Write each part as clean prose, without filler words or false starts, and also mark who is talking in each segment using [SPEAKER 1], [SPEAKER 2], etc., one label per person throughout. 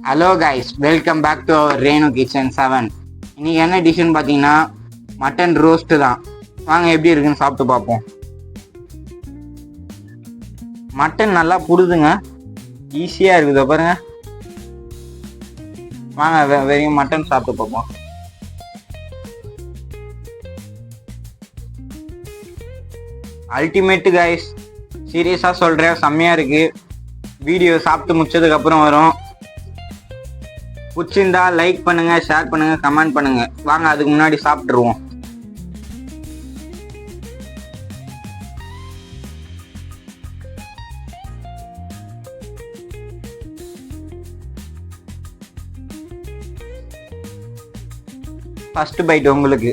[SPEAKER 1] Hello guys, welcome back to our Renu kitchen 7. இன்னைக்கு என்ன டிஷ்ஷுன்னு பார்த்தீங்கன்னா மட்டன் ரோஸ்ட்டு தான். வாங்க எப்படி இருக்குன்னு சாப்பிட்டு பார்ப்போம். மட்டன் நல்லா புடுதுங்க, ஈஸியாக இருக்குது பாருங்க. வாங்க வெறும் மட்டன் சாப்பிட்டு பார்ப்போம். அல்டிமேட்டு கைஸ், சீரியஸாக சொல்கிறேன், செம்மையாக இருக்குது. வீடியோ சாப்பிட்டு முடிச்சதுக்கப்புறம் வரும். பிடிச்சிருந்தா லைக் பண்ணுங்க, ஷேர் பண்ணுங்க, கமெண்ட் பண்ணுங்க. வாங்க அதுக்கு முன்னாடி சாப்பிட்டுருவோம். ஃபர்ஸ்ட் பைட் உங்களுக்கு.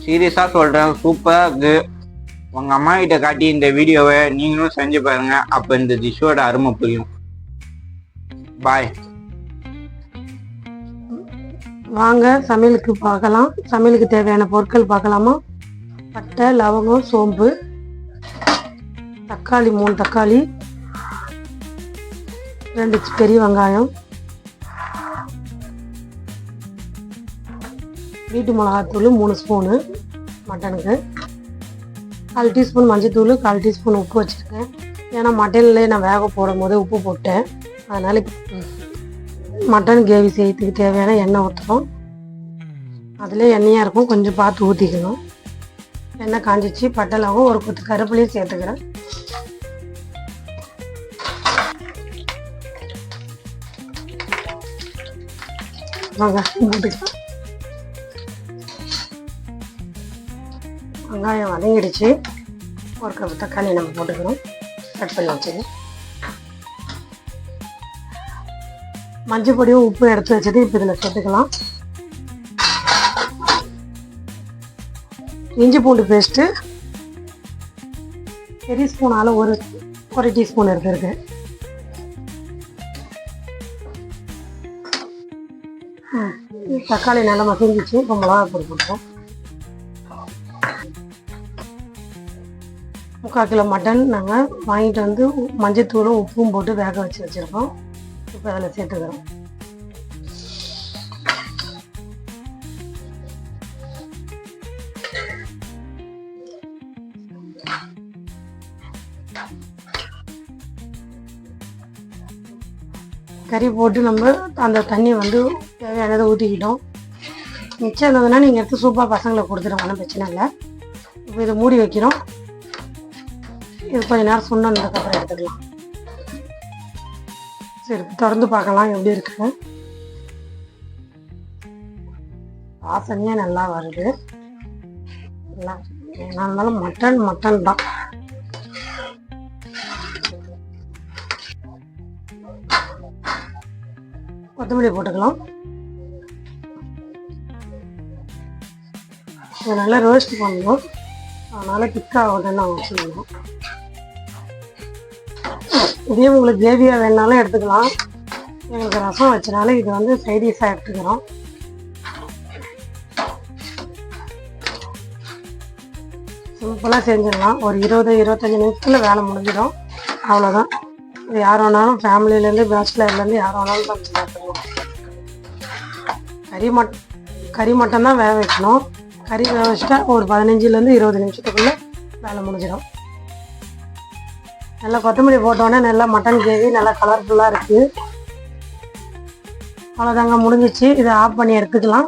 [SPEAKER 1] சீரியஸா சொல்றேன், சூப்பரா இருக்கு. உங்க அம்மா கிட்ட காட்டி இந்த வீடியோவை நீங்களும் செஞ்சு பாருங்க, அப்ப இந்த டிஷ்ஷோட அருமை புரியும். பாய்.
[SPEAKER 2] வாங்க சமையலுக்கு பார்க்கலாம். சமையலுக்கு தேவையான பொருட்கள் பார்க்கலாமா? பட்டை, லவங்கம், சோம்பு, தக்காளி 3 தக்காளி, 2 பெரிய வெங்காயம், வீட்டு மிளகாத்தூள் 3 ஸ்பூனு மட்டனுக்கு, 1/4 டீஸ்பூன் மஞ்சத்தூள், 1/4 டீஸ்பூன் உப்பு வச்சுருக்கேன். ஏன்னா மட்டன்லேயே நான் வேக போடும் போதே உப்பு போட்டேன். அதனால் மட்டன் கிரேவி செய்யறதுக்கு தேவையான எண்ணெய் ஊற்றுறோம். அதில் எண்ணெயாக இருக்கும், கொஞ்சம் பார்த்து ஊற்றிக்கணும். எண்ணெய் காஞ்சிச்சு. பட்டை, லவங்கம், ஒரு கொத்து கருப்புலையும் சேர்த்துக்கிறேன். வாங்க போட்டுக்கலாம். வெங்காயம் வதங்கிடுச்சு. ஒரு கப்பு தக்காளி நம்ம போட்டுக்கிறோம், கட் பண்ணி வச்சுக்கோங்க. மஞ்சள் பொடியும் உப்பு எடுத்து வச்சது இப்போ இதில் சேர்த்துக்கலாம். இஞ்சி பூண்டு பேஸ்ட்டு பெரிய ஸ்பூனால் ஒரு டீஸ்பூன் இருக்கு. தக்காளி நல்லா மசிஞ்சிச்சு. இப்போ மிளகா பொடி போட்டோம். 3/4 கிலோ மட்டன் நாங்கள் வாங்கிட்டு வந்து மஞ்சத்தூளும் உப்பும் போட்டு வேக வச்சுருக்கோம். இப்போ அதில் சேர்த்துக்கிறோம். கறி போட்டு நம்ம அந்த தண்ணி வந்து தேவையானதை ஊற்றிக்கிட்டோம். மிச்சம் இருந்ததுன்னா நீங்கள் எடுத்து சூப்பாக பசங்களை கொடுத்துருவோம், ஒன்றும் பிரச்சனை இல்லை. இப்போ இதை மூடி வைக்கிறோம். இது கொஞ்ச நேரம் சுண்டதுக்கப்புறம் எடுத்துக்கலாம். சரி, திறந்து பார்க்கலாம் எப்படி இருக்குன்னு. வாசனையே நல்லா வருது. நல்லா இருந்தாலும் மட்டன் தான். கொத்தமல்லி போட்டுக்கலாம். இதை நல்லா ரோஸ்ட் பண்ணணும், அதனால் திக்காகணும்னு நாங்கள் வச்சுக்கணும். இதே உங்களுக்கு கிரேவியாக வேணாலும் எடுத்துக்கலாம். எங்களுக்கு ரசம் வச்சனால இது வந்து சைடிஷாக எடுத்துக்கிறோம். சிம்பிளாக செஞ்சிடலாம். ஒரு 20-25 நிமிஷத்தில் வேலை முடிஞ்சிடும். அவ்வளோதான். இது யார் வேணாலும், ஃபேமிலியிலேருந்து பேச்சுலர்லேருந்து யார் வேணாலும் சமைச்சு சாப்பிடலாம். கறி மட்டும் தான் வேக வைக்கணும். கறி வேக வச்சுட்டா ஒரு 15-20 நிமிஷத்துக்குள்ளே வேலை முடிஞ்சிடும். நல்லா கொத்தமல்லி போட்டோன்னே நல்லா மட்டன் கிரேவி நல்லா கலர்ஃபுல்லாக இருக்குது. அவ்வளோதாங்க, முடிஞ்சிச்சு. இதை ஆஃப் பண்ணி எடுத்துக்கலாம்.